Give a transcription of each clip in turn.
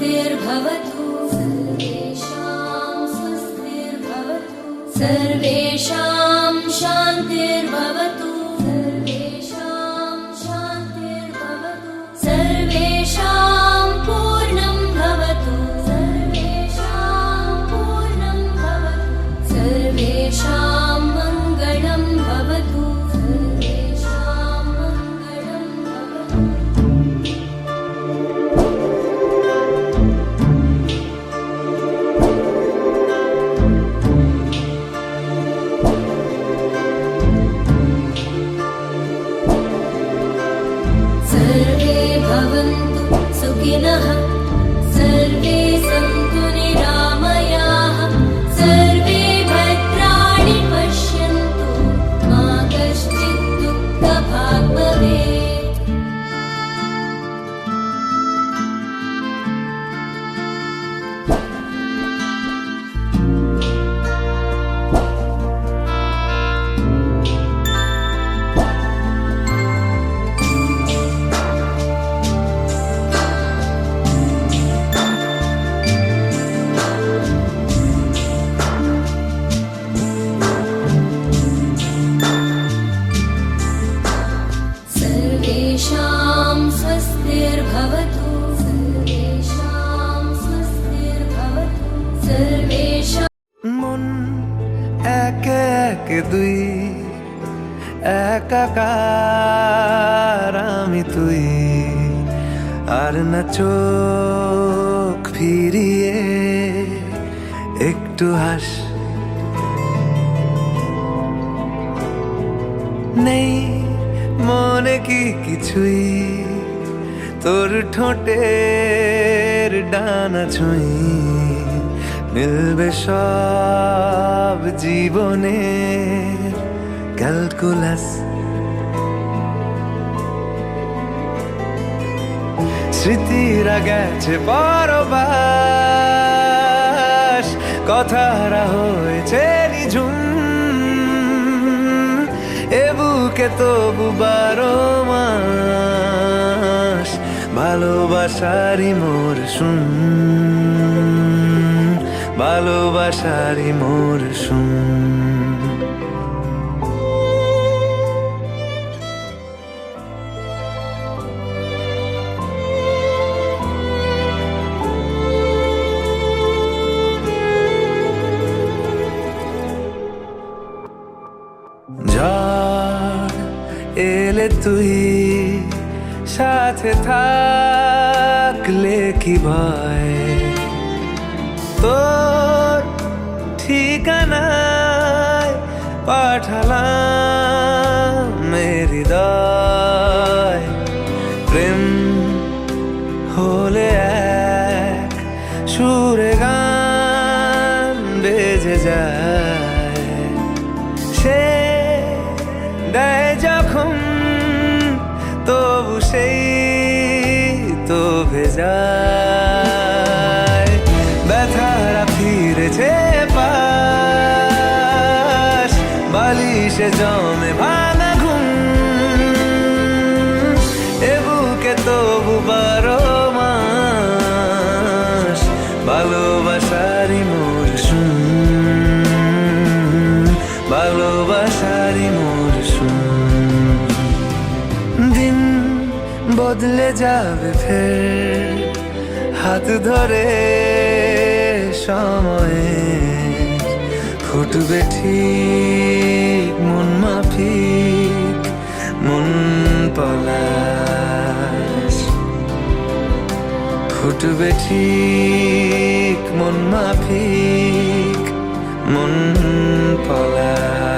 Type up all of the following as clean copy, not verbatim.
स्वस्तिर्भवतु सर्वेषां स्वस्तिर्भवतु सर्वेषां शान्तिर्भवतु सर्वेषां शान्तिर्भवतु सर्वेषां पूर्णं भवतु सर्वेषां पूर्णं भवतु सर्वेषां मङ्गलं भवतु सर्वेषां मङ्गलं भवतु सर्वे भवन्तु सुखिनः सर्वे सन्तु निरामयाः सर्वे भद्राणि पश्यन्तु मा कश्चित् दुःखभाग् भवेत् सर्वेषां स्वस्तिर्भवतु सर्वेषां स्वस्तिर्भवतु सर्वेषां মন একে একে দুই একাকার আমি তুই আর না চোখ ফিরিয়ে একটু হাস নেই মনে কি কিছুই তোর ঠোঁটের ডানা ছুঁই মিলবে সব জীবনের ক্যালকুলাস স্মৃতিরা গেছে পরবাস কথারা হয়েছে নিঝুম এ বুকে তবু 12 মাস ভালোবাসারই মোর শুন ভালোবাসারই মোর শুন ঝড় এলে তুই সাথে থাকলে কি ভয় তোর ঠিকানায় পাঠালাম হৃদয় প্রেম হলে এক সুরে গান বেজে যায় সে দেয় যখন তবু সেই তো ভেজায় ব্যথারা ফিরেছে পাশ বালিশে জমে ভাঙা ঘুম এ বুকে তবু 12 মাস ভালোবাসারই মোর শুন ভালোবাসারই মোর শুন দিন বদলে যাবে ফের হাত ধরে সময়ে ফুটবে ঠিক মন মাফিক মন পলাশ ফুটবে ঠিক মন মাফিক মন পলাশ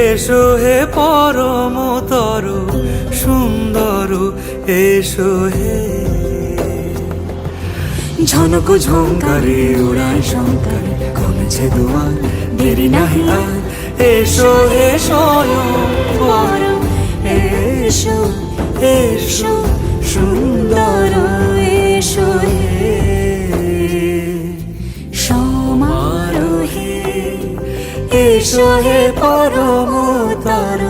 এসো হে পরমতর সুন্দর এসো হে ঝনক ঝঙ্কারে উড়ায় শঙ্কারে কমেছে দুয়ার দেরি নাহি আর এসো হে স্বয়ং পরম এসো এসো সুন্দর এসো হে সমারোহে এসো হে পরমতর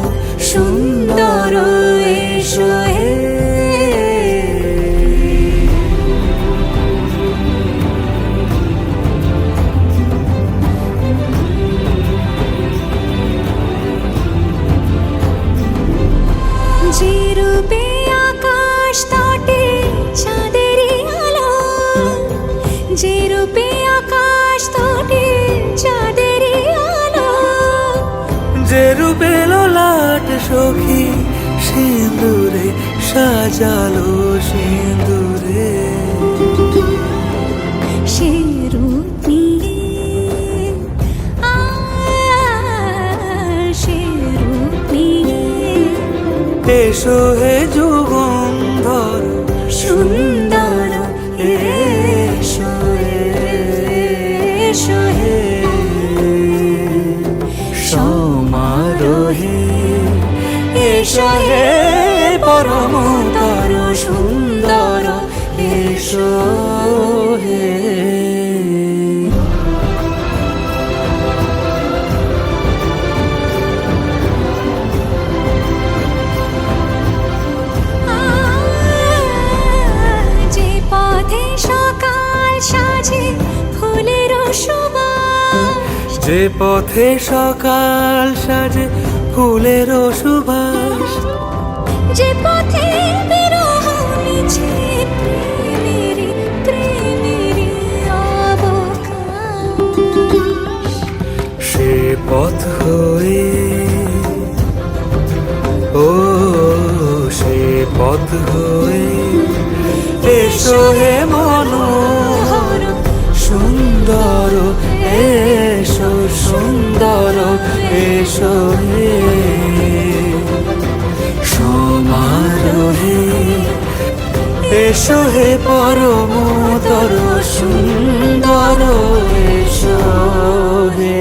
সুন্দর এসো হে যে রূপে আকাশ তটে চাঁদেরই আলো, যে রূপে আকাশ তটে চাঁদেরই আলো, যে রূপে ললাট সখী সিঁদুরে সাজালো সিঁদুরে সে রূপ নিয়ে সে রূপ নিয়ে এসো হে যুগন্ধর সুন্দর এসো এসো হে সমারোহে এসো হে পরমতর সুন্দর এসো হে যে পথে সকাল সাজে ফুলের সুবাস, যে পথে বিরহ মিছে প্রেমেরই প্রেমেরই অবকাশ, সে পথ হয়ে ও সে পথ হয়ে এসো হে মনোহর সুন্দর, এসো সুন্দর, এসো হে সমারোহে, এসো হে পরমতর সুন্দর, এসো হে।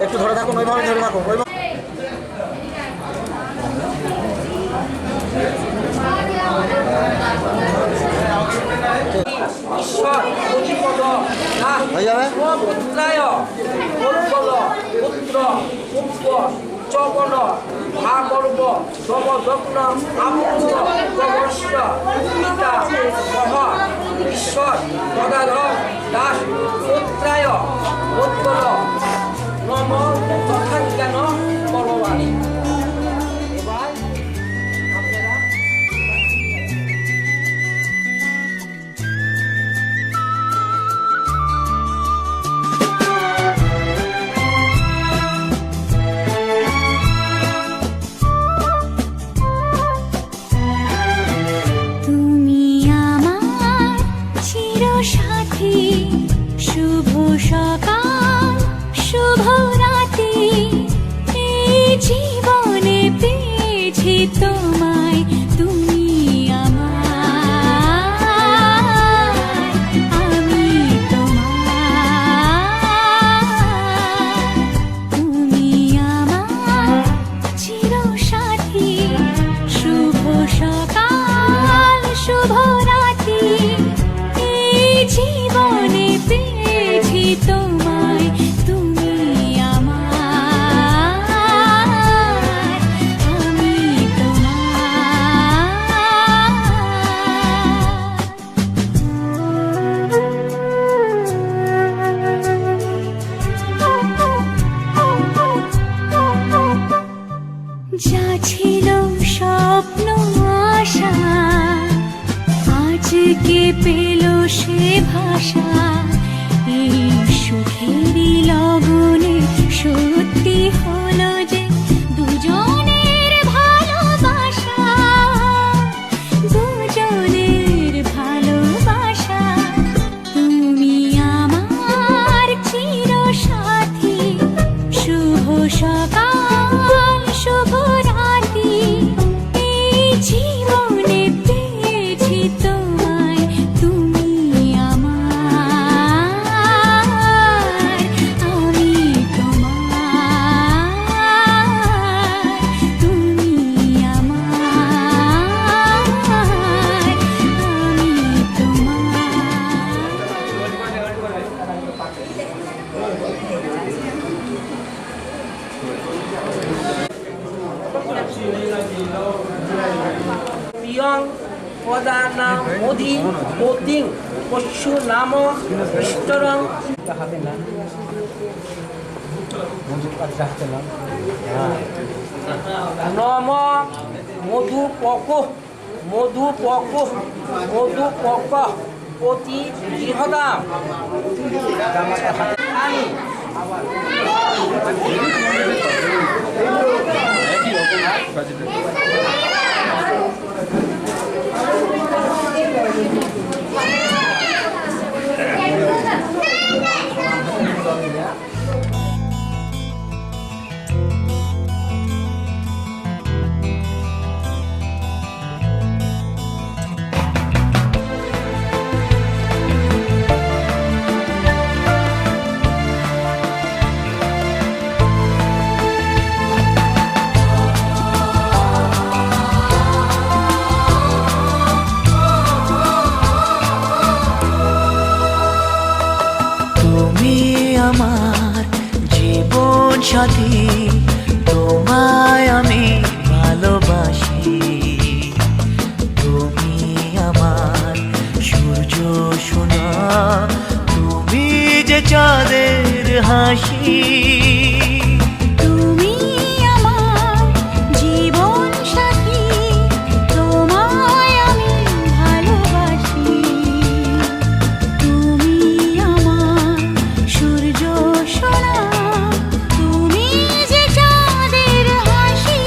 একটু ধরে থাকুন, ওইভাবে ধরে থাকুন। ঈশ্বর প্রতিপদ হয়ে যাবে। পুত্রায় মঙ্গল পুত্র পুত্র চবন মা গর্ব নব যজ্ঞ আমৃত প্রবস্য পিতা সহ ঈশ্বর গদাধর দাস পুত্রায় মঙ্গল নম তথাজ্ঞান বলবাণী। এবার আপনারা তুমি আমার চিরসাথী, শুভ সকাল শুভ রাতি, এই জীবনে পেয়েছি তোমায়, তুমি আমার, আমি তোমার, তুমি আমার চিরসাথী, শুভ সকাল শুভ রাতি, এই জীবনে পেয়েছি তোমায়, তুমি আমার, আমি তোমার। যা ছিল স্বপ্ন আশা, আজকে পেল সে ভাষা, এই সুখেরই লগনে সত্যি হলো যে দুজনের ভালোবাসা, দুজনের ভালোবাসা, তুমি আমার চিরসাথী, শুভ সকাল শুভ রাতি, এই জীবনে পেয়েছি তোমায়, তুমি আমার, আমি তোমার। অধি অতিং পশু নাম ইষ্টরং হাতে না নম মধুপক মধুপক মধুপক অতি বৃহদাম তুমি আমার জীবন সাথী, তোমায় আমি ভালোবাসি। তুমি আমার সূর্য সোনা, তুমি যে চাঁদের হাসি। তুমি আমার জীবন সাথী, তোমায় আমি ভালোবাসি। তুমি আমার সূর্য সোনা, তুমি যে চাঁদের হাসি।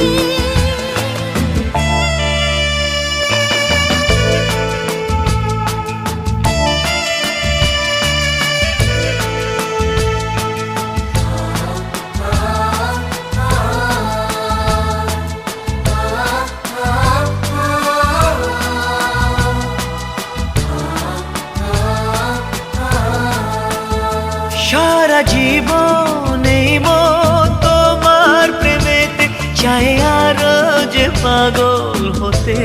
সারা জীবন এই মন তোমার প্রেমেতে চাই আরো যে পাগল হতে।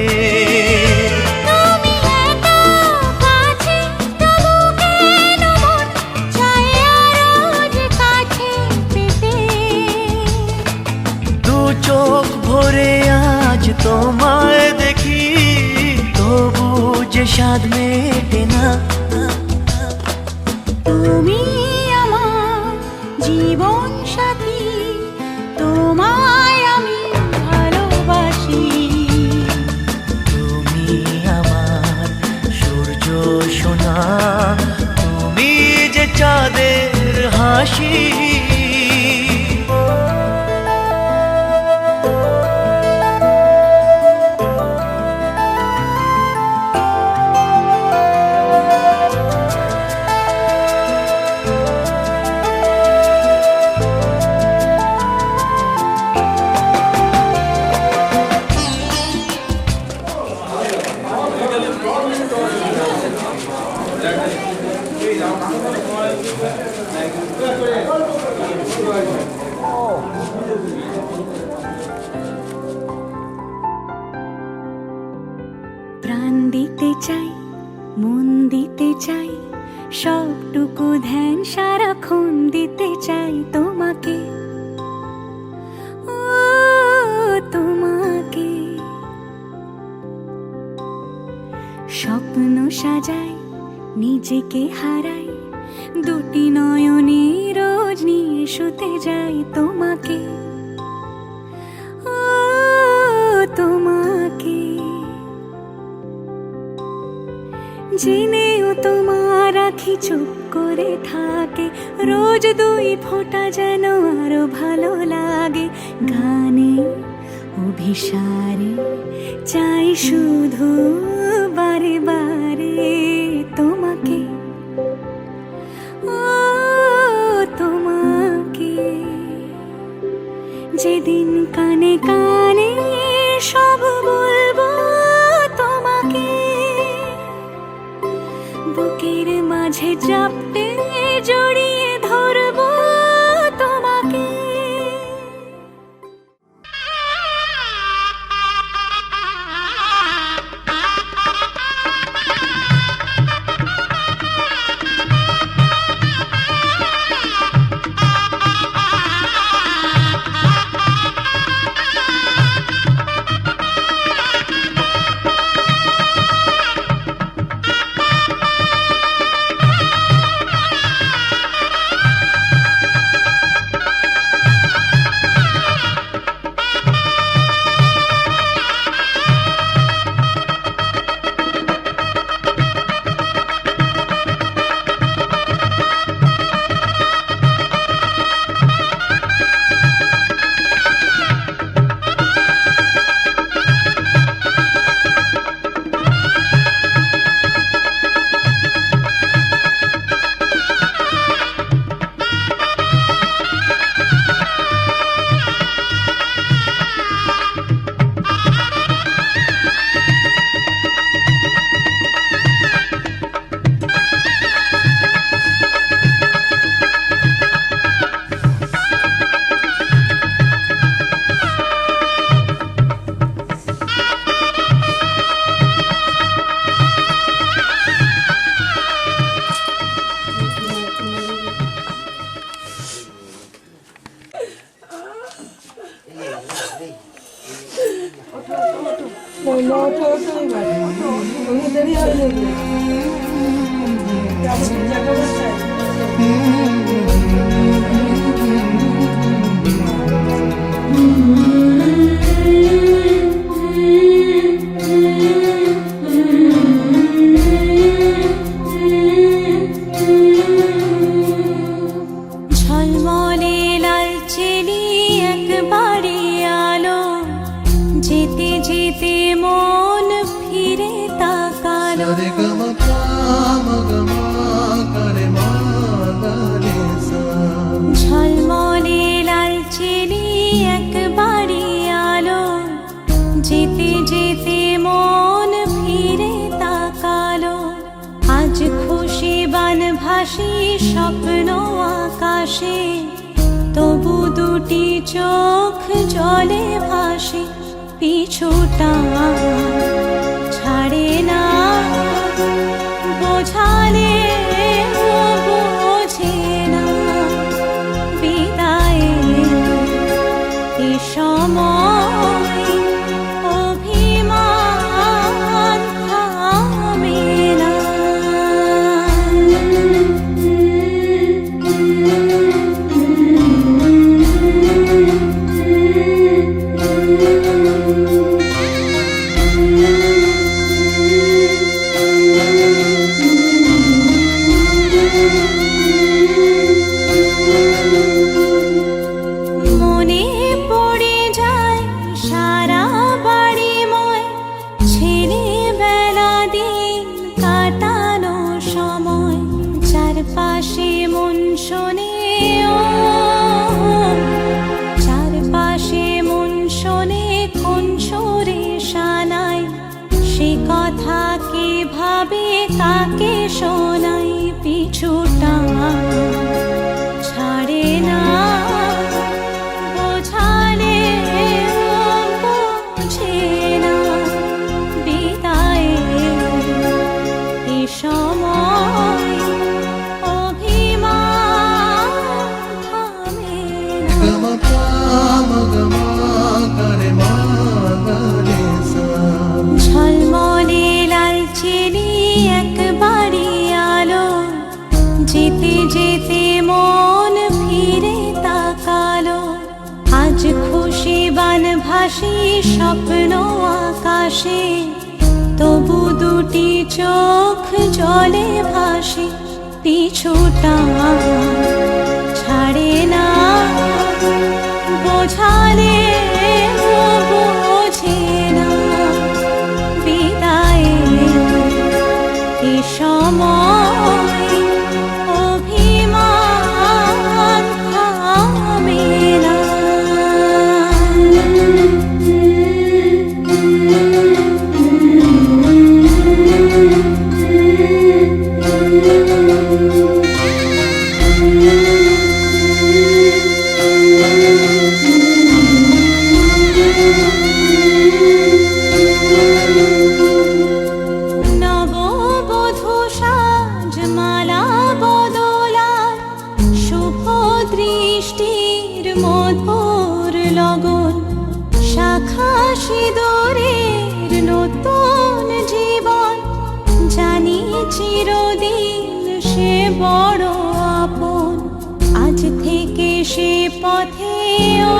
তুমি এত কাছে, তবু কেন মন চায় আরো যে কাছে পেতে। দু চোখ ভরে আজ তোমায় দেখি, তবু যে স্বাদ মেটে না। তুমি আমার জীবন সাথী, তোমায় আমি ভালোবাসি। তুমি আমার সূর্য সোনা, তুমি যে চাঁদের হাসি। প্রাণ দিতে চাই, মন দিতে চাই, সবটুকু ধ্যান সারাক্ষণ দিতে চাই তোমাকে। ও তোমাকে স্বপ্ন সাজাই, নিজেকে হারাই, দুটি নয়নে রোজ নিয়ে শুতে যাই তোমাকে। ও তোমাকে জেনেও তোমার আখি চুপ করে থাকে, রোজ দুই ফোঁটা যেন আরো ভালো লাগে। গানে অভিসারে চাই শুধু বারে বারে তোমাকে। ও তোমাকে যেদিন কানে কানে সব বলবো তোমাকে, বুকের মাঝে চাপতে জড়িয়ে ধরবো তোমাকে। ঝলমলে লালচেলি একবারে আলো, যেতে যেতে মন ফিরে তাকালো। ঝলমলে লালচেলি একবারে আলো, যেতে যেতে মন ফিরে তাকালো। আজ খুশি বানভাসি স্বপ্ন আকাশে, তবু দুটি চোখ জলে ভাসে। পিছুটা ছাড়ে না, বোঝালে বোঝে না। বিদায়ের এ সময় অভিমান থামে না। মনে পড়ে যায় সারা বাড়িময়, ছেলেবেলা দিন কাটানো সময়। চারপাশে মন শোনে ও, চারপাশে মন শোনে কোন সুরে শানাই। সে কথা কে ভাবে কাকে শোনাই। পিছুটা ছাড়ে না, বোঝালে বোঝে না। বিদায়ের এ সময় অভিমান থামে না। ঝলমলে লালচেলি একবারে আলো, যেতে যেতে মন ফিরে তাকালো। আজ খুশি বানভাসি স্বপ্ন আকাশে, তবু দুটি চোখ জলে ভাসে। পিছুটা ছাড়ে না, বোঝালে বোঝে না। বিদায়ের এ সময় অভিমান থামে না। নববধূ সাজমালা বদলায়, শুভ দৃষ্টির মধুর লগন। শাখা সিঁদুরের নতুন জীবন, জানি চিরদিন সে বড় আপন। আজ থেকে সে পথে ও,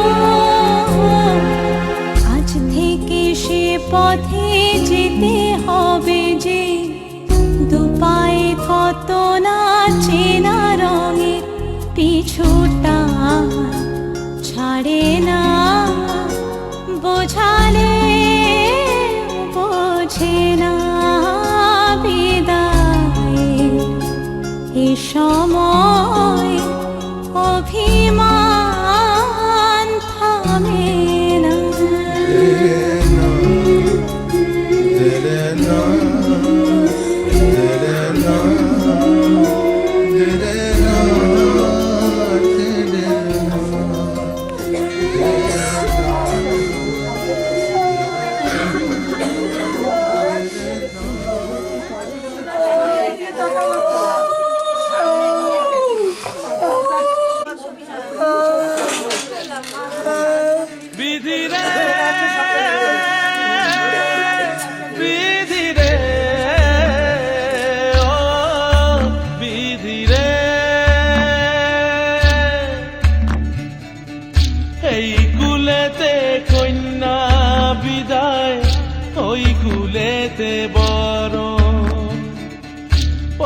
আজ থেকে সে পথে যেতে হবে যে। দুপায়ে কত না চেনা রঙের, পিছুটা ছাড়ে না। বোঝালে বোঝে না। বিদায়ের এ সময় অভিমান থামে না।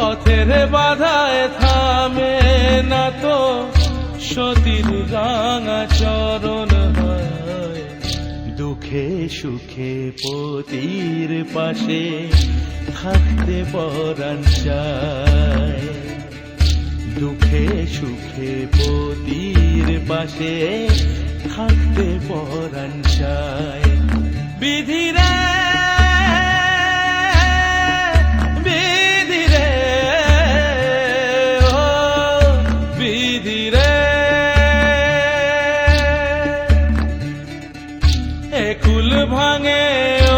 পথের বাধায় থামে না তো সতীর রাঙা চরণ হয় দুঃখে সুখে পতির পাশে থাকতে পরাণ চায় দুঃখে সুখে পতির পাশে থাকতে পরাণ চায় বিধিরে বিধিরে ও বিধিরে একুল ভাঙে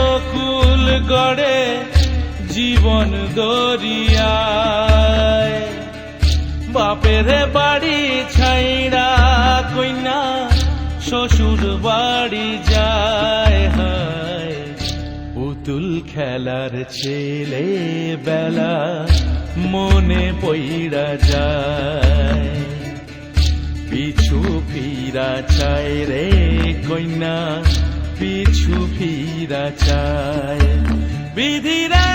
অকুল গড়ে জীবন দরিয়ায় বাপের বাড়ি ছাইড়া কইনা শ্বশুর বাড়ি যায় হায় পুতুল খেলার ছেলে বেলা মনে পইড়া যায় পিছু ফিরা চায় রে কইনা পিছু ফিরা চায় বিধিরে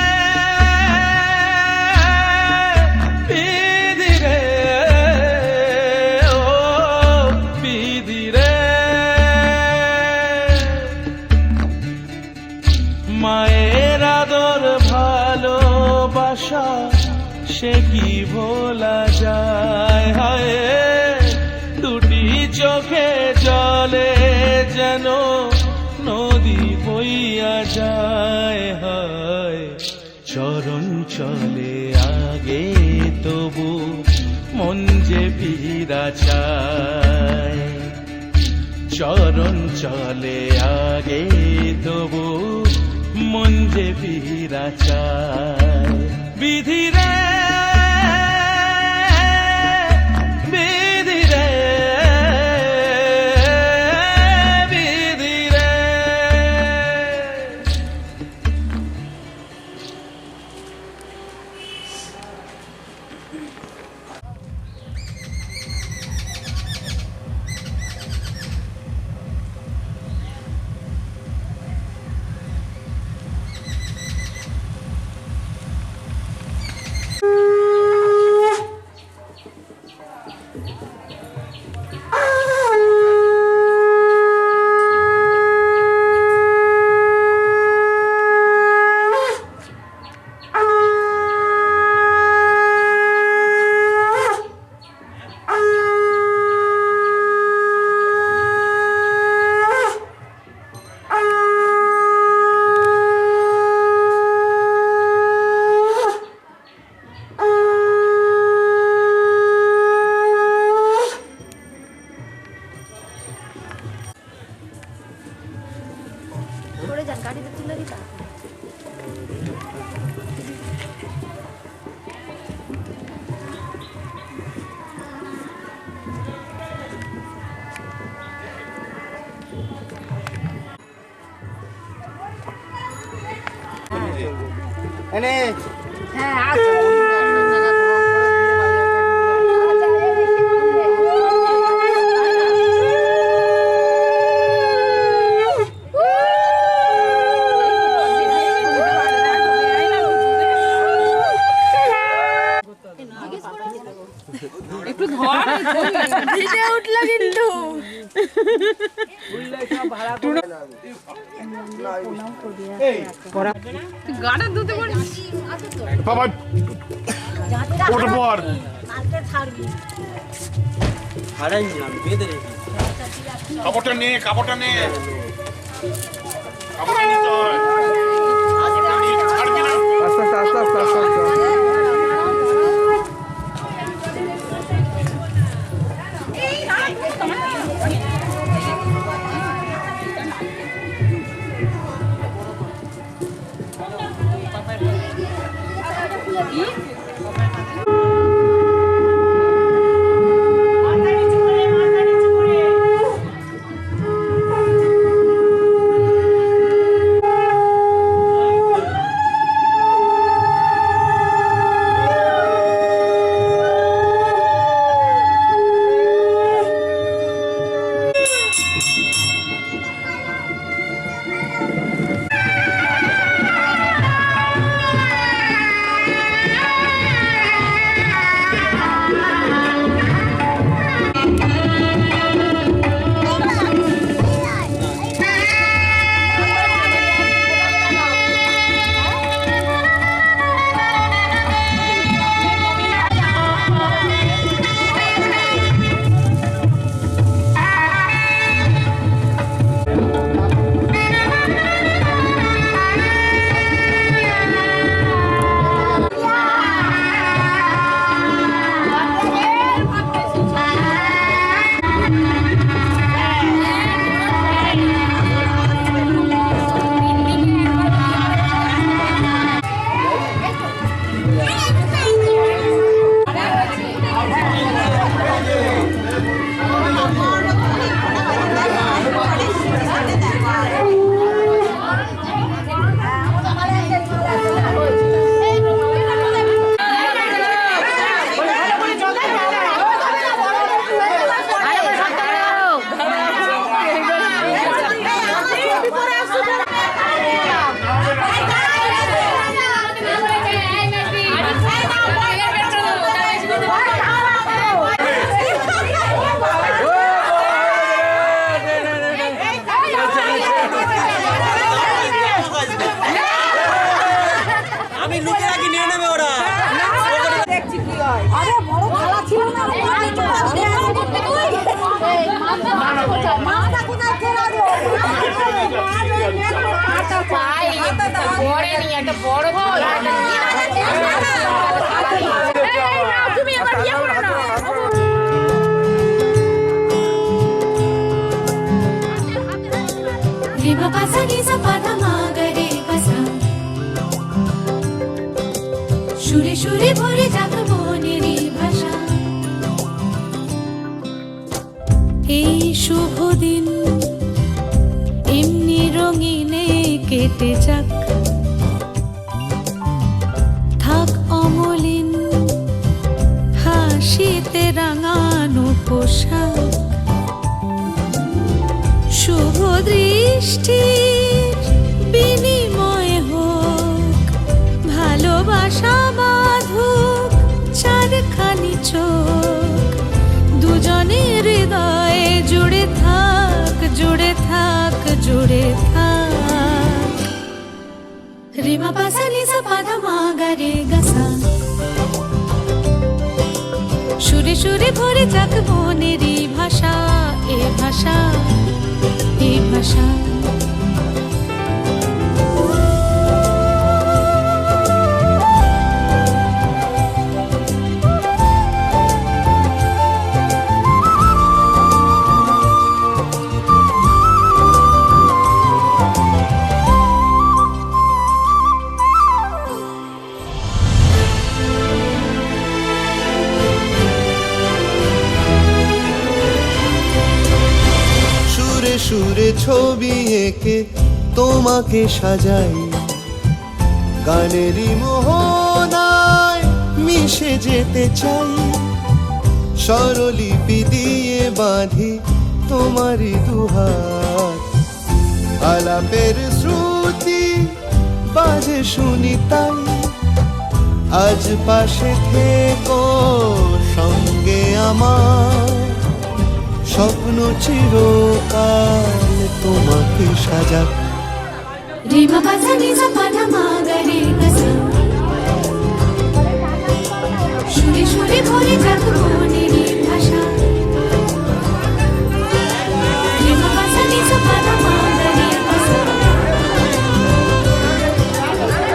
বিধিরে ও বিধিরে মায়ের আদর ভালোবাসা সে কি ভোলা যায় হায় দুটি চোখে জলে যেন নদী বইয়া যায় হায় চরণ চলে আগে তবু মন যে ফিরা চায় চরণ চলে আগে তবু মন যে ফিরা চায় বিধিরে বিধিরে বিধিরে গাড়িতে তুলে দিতা হ্যাঁ আছে একটু ধর ভিডিও উঠলো কিন্তু গাড়া দুতে পারিস বাবা ওটা পর কালকে ছাড়বি হারাই নিলাম বেঁধে রেখে কাপড়টা নে কাপড়টা নে কাপড়টা নিতে হয় ছাড়বি না আরে বড় খেলা ছিল না মাথা কোথায় খেলা গো তুমি এবার ইয়ে করো না রে বাবা সানি সা পাধা মাগরে কসা সুরে সুরে ভরে যাক মনেরই ভাষা এই শুভ দিন এমনি রঙিনে কেটে যাক থাক অমলিন হাসিতে রাঙানো পোশাক শুভ দৃষ্টির বিনিময় হোক ভালোবাসা বাঁধুক চারখানি চোখ দুজনের হৃদয়ে জুড়ে থাক জুড়ে থাক জুড়ে থাক রিমা পাসানি সা পাধা মাগা রে গাসা সুরে সুরে ভরে যাক মনেরই ভাষা এ ভাষা এ ভাষা সুরে সুরে ছবি এঁকে তোমাকে সাজাই গানেরই মোহনায় মিশে যেতে চাই স্বরলিপি দিয়ে বাঁধি তোমারই দুহাত আলাপের শ্রুতি বাজে শুনি তাই আজ পাশে থেকো সঙ্গে আমার স্বপ্ন চিরকাল তোমাকে সাজাক রিমা পাসানি সা পাধা মাগা রে গাসা সুরে সুরে ভরে যাক মনেরই ভাষা রিমা পাসানি সা পাধা মাগা রে গাসা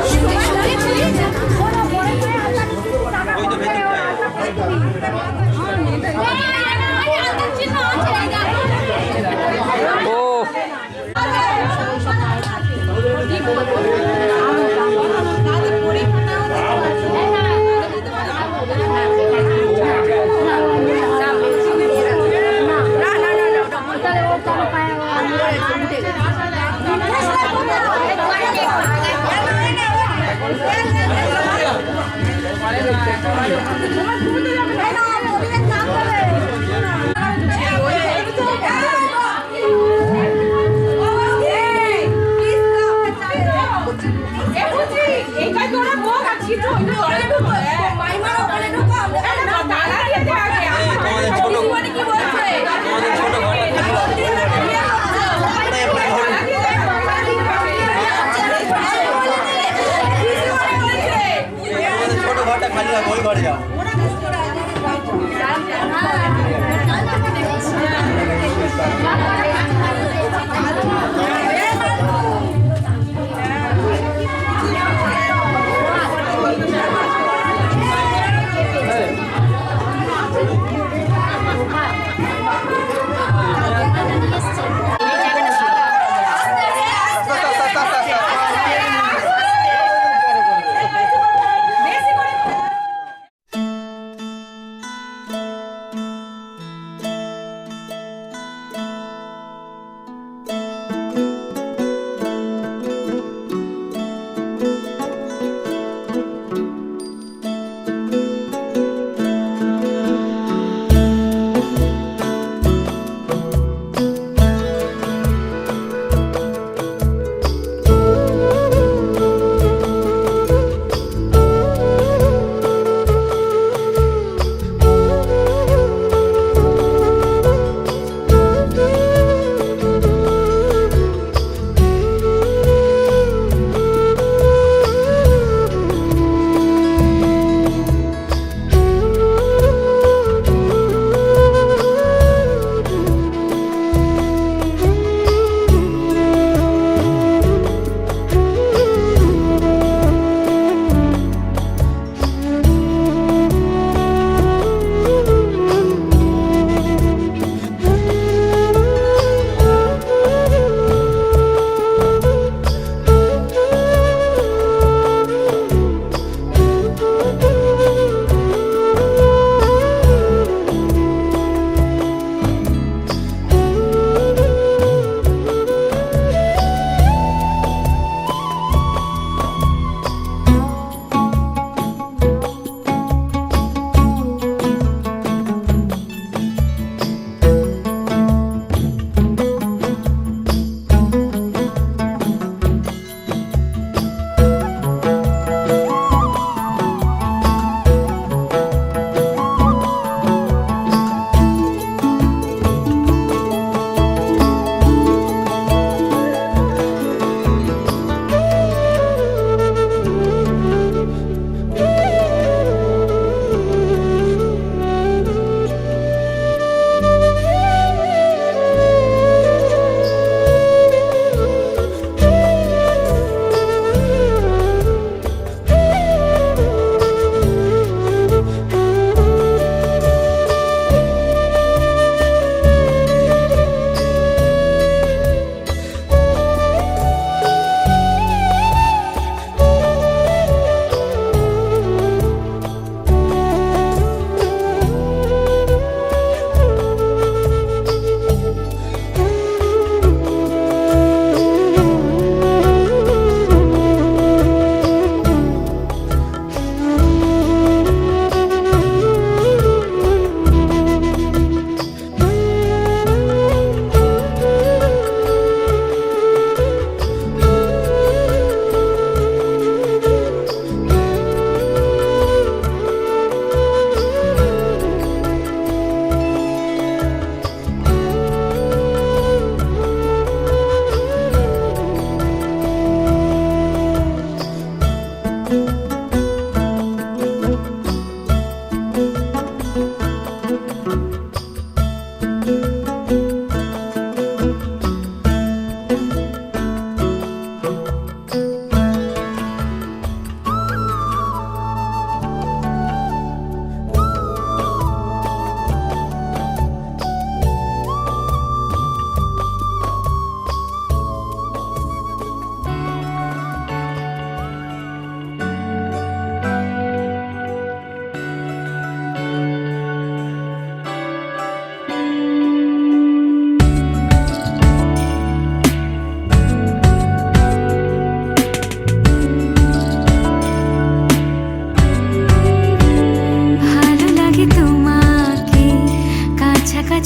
সুরে সুরে ভরে যাক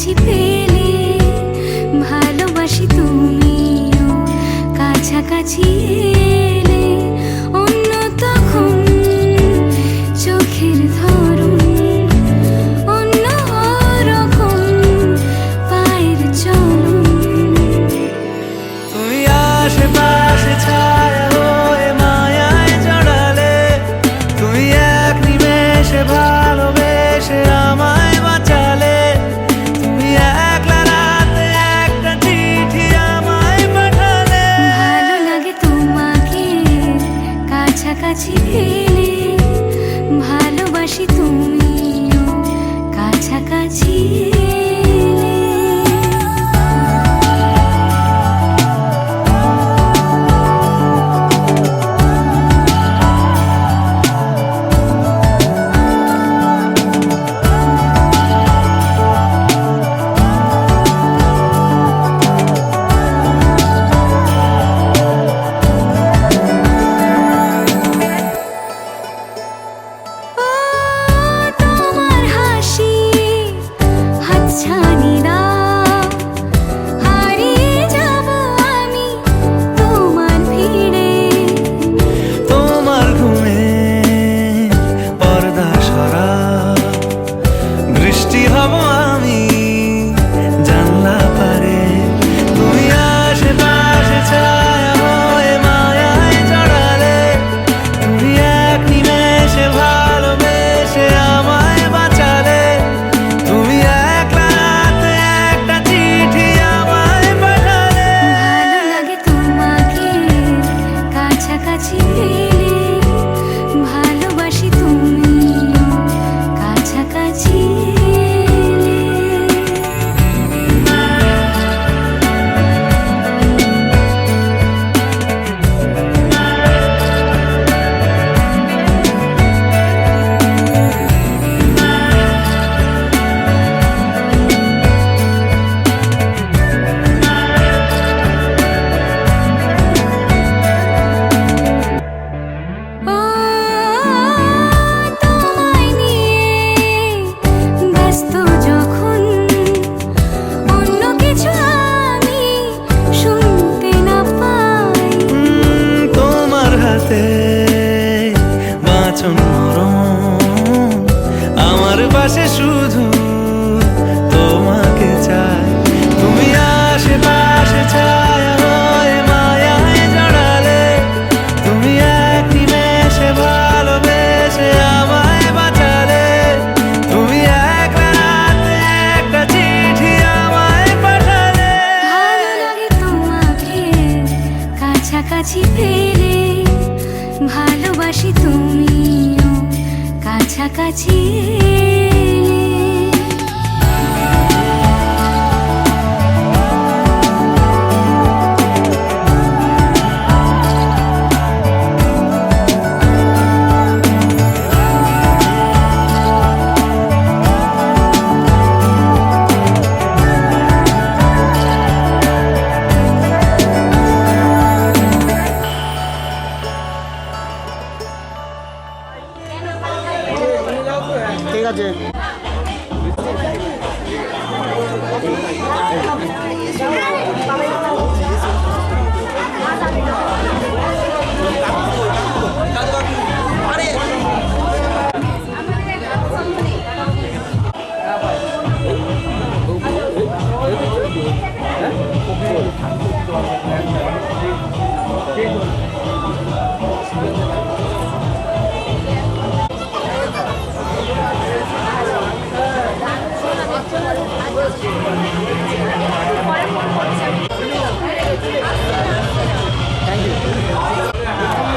কাছাকাছি পেলে ভালোবাসি তুমিও কাছাকাছি এলে অন্য তখন চোখের ধরন অন্য রকম পায়ের চলন তুমি আশেপাশে ছায়া হয়ে মায়ায় জড়ালে তুমি এক নিমেষে ভালোবেসে আমায় বাঁচালে তুমি একলা রাতে একটা চিঠি আমায় পাঠালে ভালো লাগে তোমাকে কাছাকাছি পেলে ভালোবাসি তুমিও কাছাকাছি এলে তোমার হাসি হাতছানি দাও হারিয়ে যাব আমি তোমার ভিড়ে তোমার ঘুমে পর্দা সরা বৃষ্টি হব আমি জানলা পারে তুমি আশেপাশে ছায়া হয়ে মায়ায় জড়ালে তুমি এক নিমেষে ভালোবেসে আমায় বাঁচালে তুমি একলা রাতে একটা চিঠি আমায় পাঠালে ভালো লাগে তোমাকে কাছাকাছি পেলে ভালোবাসি তুমিও কাছাকাছি এলে ও তোমায় নিয়ে ব্যস্ত যখন অন্য কিছু আমি শুনতে না পাই তোমার হাতে বাঁচন মরণ আমার পাশে শুধু তোমাকে চাই তুমি আশেপাশে ছায়া হয়ে মায়ায় জড়ালে তুমি এক নিমেষে ভালোবেসে আমায় বাঁচালে তুমি একলা রাতে একটা চিঠি আমায় পাঠালে ভালো লাগে তোমাকে কাছাকাছি পেলে ভালোবাসি তুমিও কাছাকাছি এলে ঠিক আছে।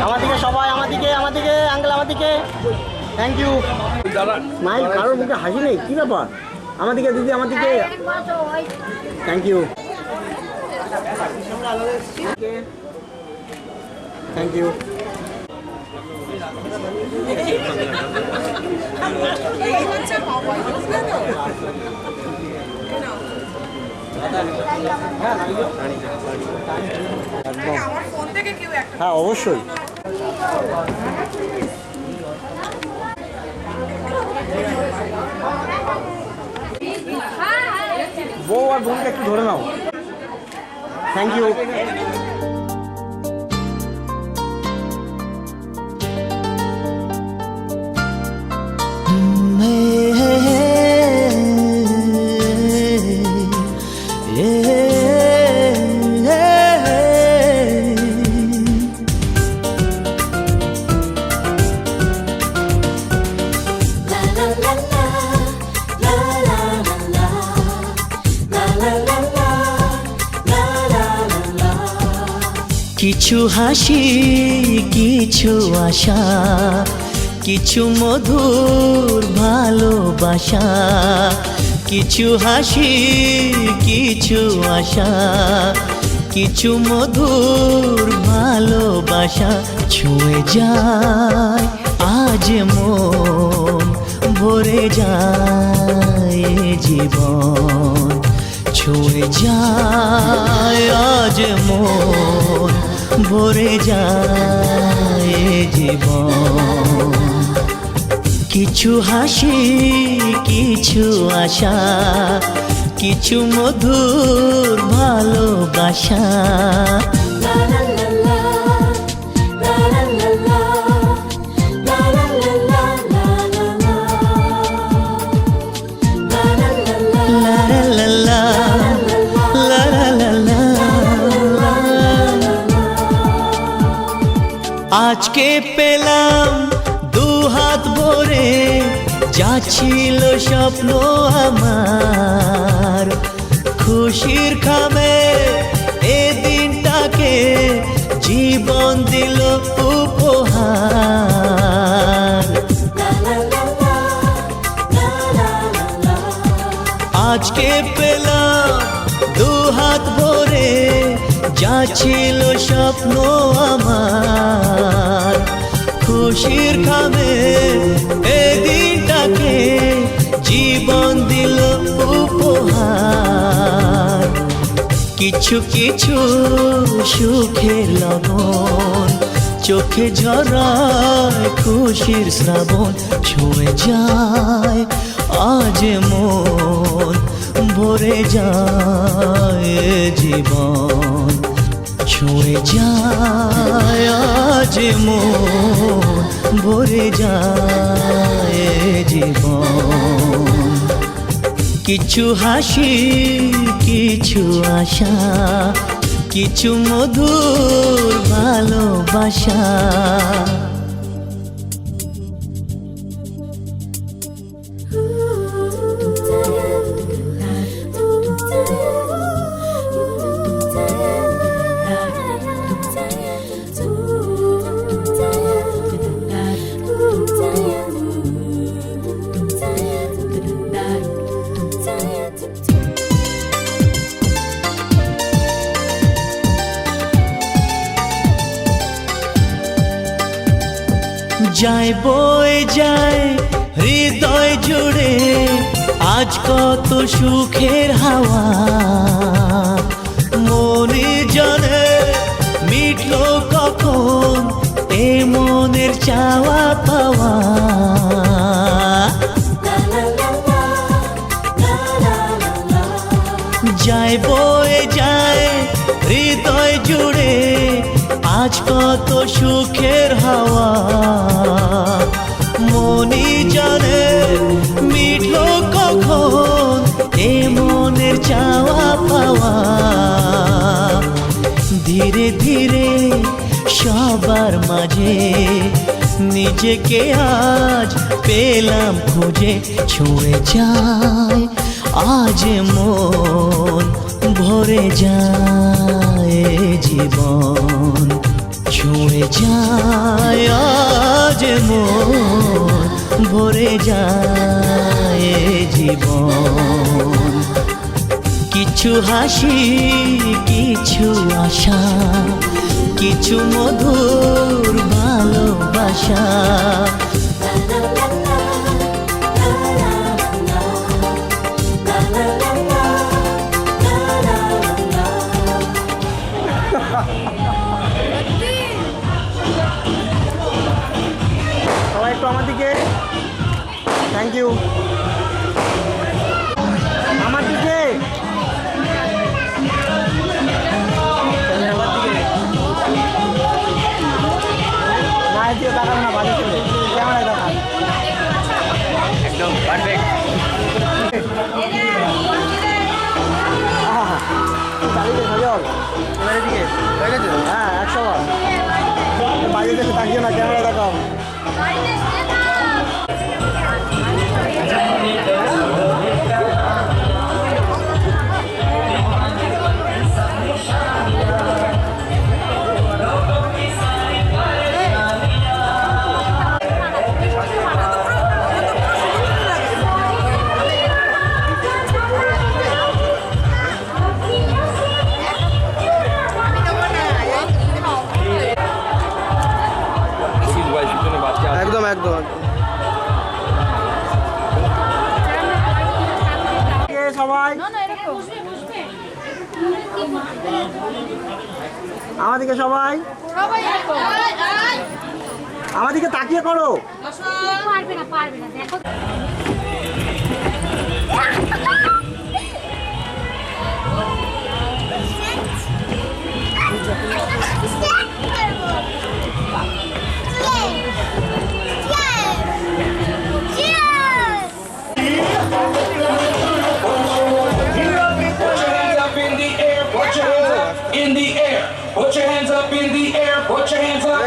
আমাদিকে সবাই, আমাদিকে আঙ্কেল, আমাদিকে থ্যাংক ইউ। মাইল কারোর মুখে হাসি নেই, কি ব্যাপার? আমাদিকে দিদি, আমাদিকে থ্যাংক ইউ, থ্যাংক ইউ। হ্যাঁ অবশ্যই। বউ আর বোনকে একটু ধরে নাও। Thank you. কিছু হাসি কিছু আশা কিছু মধুর ভালোবাসা কিছু হাসি কিছু আশা কিছু মধুর ভালোবাসা ছুঁয়ে যায় আজ মন ভরে যায় জীবন ছুঁয়ে যায় আজ মন ভরে যায় জীবন কিছু হাসি কিছু আশা কিছু মধুর ভালোবাসা আজকে পেলাম দু হাত ভরে যা ছিল স্বপ্ন আমার খুশির খামে এ দিনটাকে জীবন দিল উপহার আজকে পেলাম দু হাত ভরে যা ছিল স্বপ্ন আমার খুশির খামে এ দিনটাকে জীবন দিল উপহার কিছু কিছু সুখের লবণ চোখে ঝরায় খুশির শ্রাবণ ছুঁয়ে যায় আজ মন ভরে যায় জীবন ছুঁয়ে যায় আজ মন ভরে যায় জীবন কিছু হাসি কিছু আশা কিছু মধুর ভালোবাসা যায় বয়ে যায় হৃদয় জুড়ে আজ কত সুখের হাওয়া মনে জানে মিটলো কখন এ মনের চাওয়া পাওয়া যায় বয়ে যায় হৃদয় জুড়ে আজ কত সুখের হাওয়া মনি জানে মিটলো কখন এ মনের চাওয়া পাওয়া ধীরে ধীরে সবার মাঝে নিজেকে আজ পেলাম খুঁজে ছুঁয়ে যায় আজ মন ভরে যায় জীবন ছুঁয়ে যায় আজ মন ভরে যায় জীবন কিছু হাসি কিছু আশা কিছু মধুর ভালোবাসা সবাই একটু আমার দিকে থ্যাংক ইউ আমার দিকে সাজল হ্যাঁ 100 বার বাইরে থেকে তাকিয়ে না ক্যামেরা দেখাও একদম একদম সবাই আমাদেরকে সবাই আমাদেরকে তাকিয়ে করো পারবে না দেখো In the air, put your hands up in the air, put your hands up.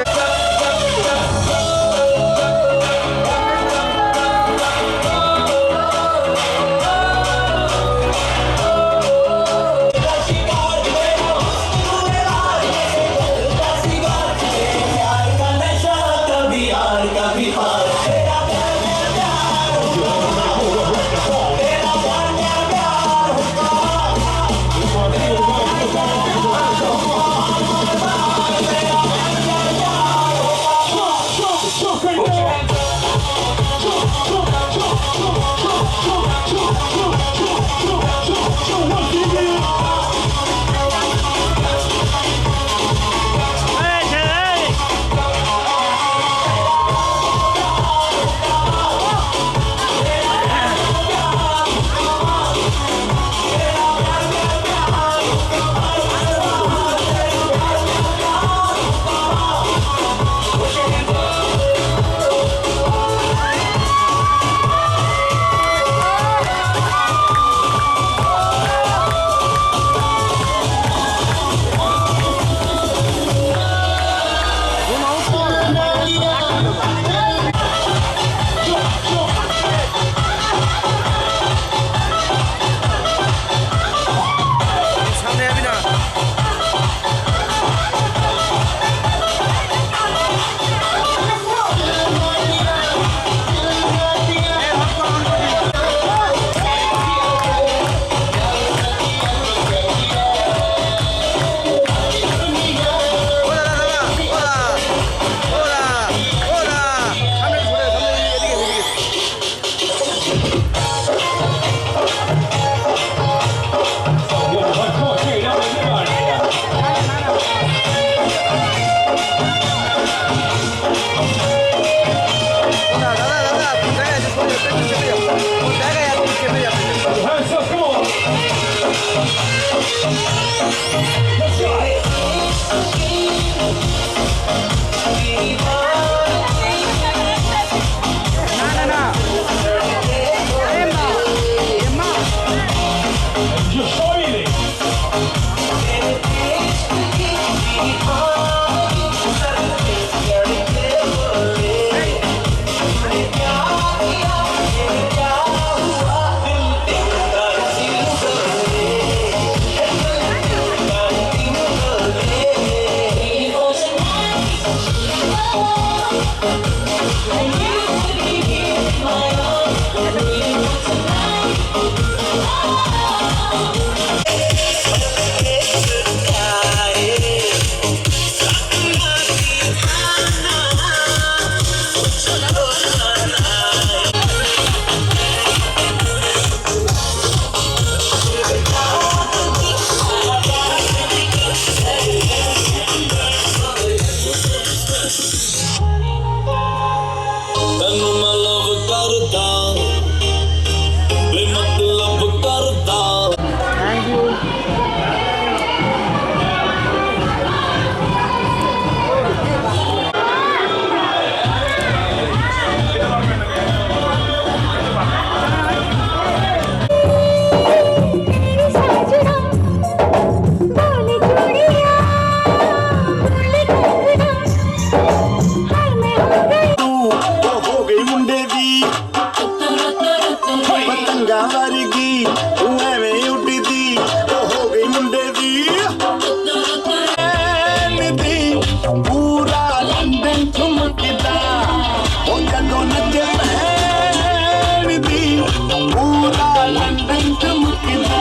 ਪਤੰਗਾ ਵਰਗੀ ਤੂੰ ਐਵੇਂ ਉੱਡਦੀ ਉਹ ਹੋ ਗਈ ਮੁੰਡੇ ਦੀ ਦੀ ਪੂਰਾ ਲੰਡਨ ਠੁਮਕਦਾ ਉਹ ਜਦੋਂ ਨੱਚੇ ਭੈਣ ਦੀ ਪੂਰਾ ਲੰਡਨ ਠੁਮਕਦਾ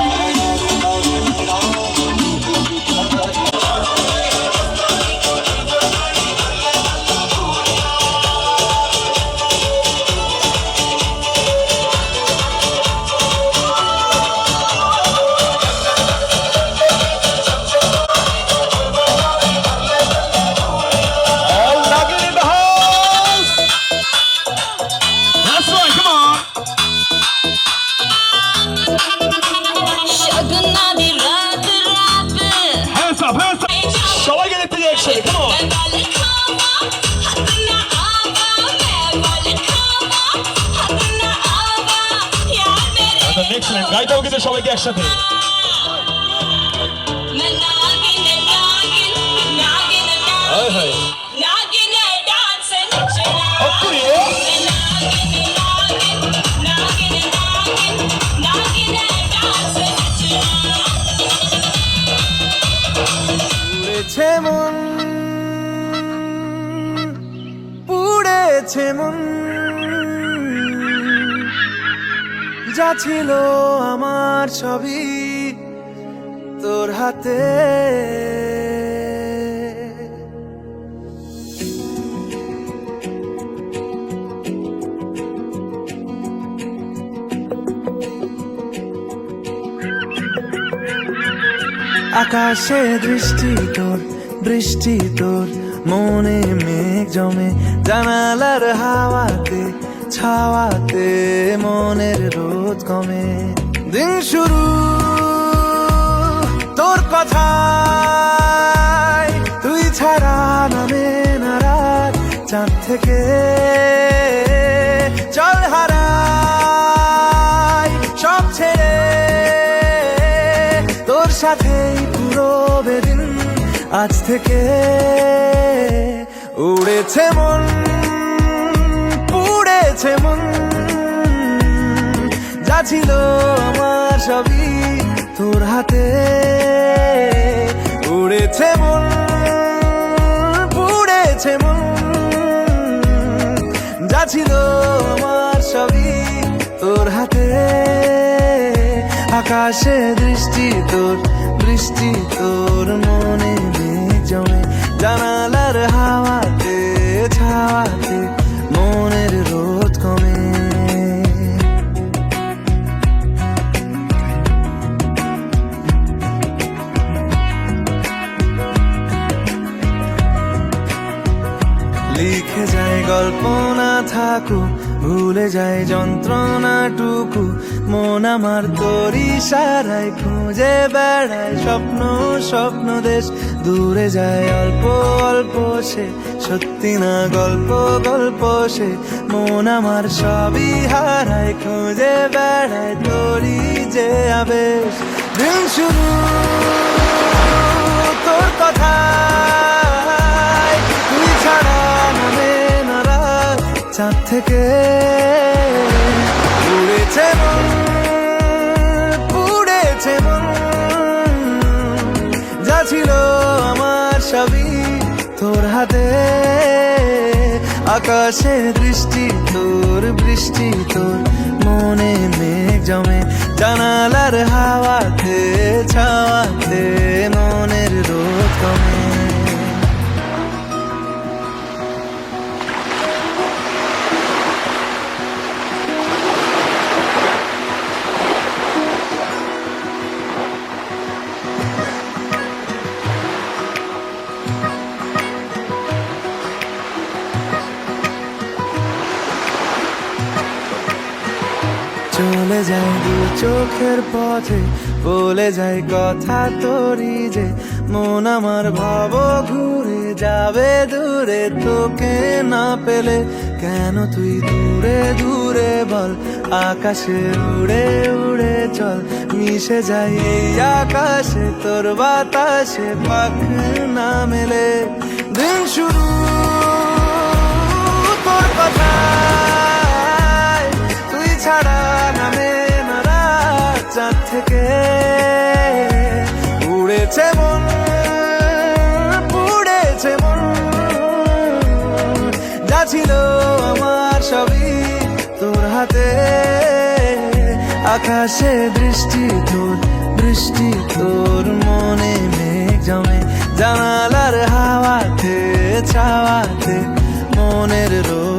শগুনা দি রাত রাত সবাইকে দেখতে যাই একসাথে কেমন বল খাওয়া হাত না আবা বল খাওয়া হাত না আবা यार मेरे নেক্সট লাইন গাইতে হবে কিন্তু সবাইকে একসাথে मैं नागिन नागिन नागिन হায় হায় नागिन डांस नचना অপুরে मैं नागिन नागिन नागिन नागिन डांस नचना পুড়েছে মন পুড়েছে মন যা ছিল আমার ছবি তোর হাতে আকাশে দৃষ্টি তোর বৃষ্টি তোর মনে মেঘ জমে জানালার হাওয়াতে ছাওয়াতে মনের রোদ কমে দিন শুরু তোর কথায় তুই ছাড়া নামে না রাত চাঁদ থেকে চল হারাই সব ছেড়ে তোর সাথেই পুরো বেদিন আজ থেকে উড়েছে মন পুড়েছে মন যা ছিল আমার সবই তোর হাতে উড়েছে মন পুড়েছে মন যা ছিল আমার সবই তোর হাতে আকাশে দৃষ্টি তোর বৃষ্টি তোর মনে মেঘ জমে জানালার হাওয়াতে ছাওয়াতে মনের রোদ কমে লিখে যায় গল্প না থাকুক ভুলে যায় যন্ত্রণাটুকু মন আমার তোর ইশারায় খুঁজে বেড়ায় স্বপ্ন স্বপ্ন দেশ দূরে যায় অল্প অল্প সে সত্যি না গল্প গল্প সে মন আমার সবই হারায় খুঁজে বেড়ায় তোরই যে আবেশ দিন শুরু তোর কথা তুই ছাড়া নামে না রাত চাঁদ থেকে পুড়েছে মন পুড়েছে মন যা ছিল আমার সবই তোর হাতে আকাশে দৃষ্টি তোর বৃষ্টি তোর মনে মেঘ জমে জানালার হাওয়াতে ছাওয়াতে মনের রোদ কমে চলে যায় দু চোখের পথে বলে যায় কথা তোরই যে মন আমার ভাব ঘুরে যাবে দূরে তোকে না পেলে কেন তুই দূরে দূরে বল আকাশে উড়ে উড়ে চল মিশে যাই এই আকাশে তোর বাতাসে পাখ না মেলে দিন শুরু তোর কথায় থেকে উড়েছে মন, পুড়েছে মন, যা ছিল আমার সবই তোর হাতে। আকাশে বৃষ্টি তোর মনে মেঘ জমে, জানালার হাওয়াতে ছাওয়াতে মনের রোদ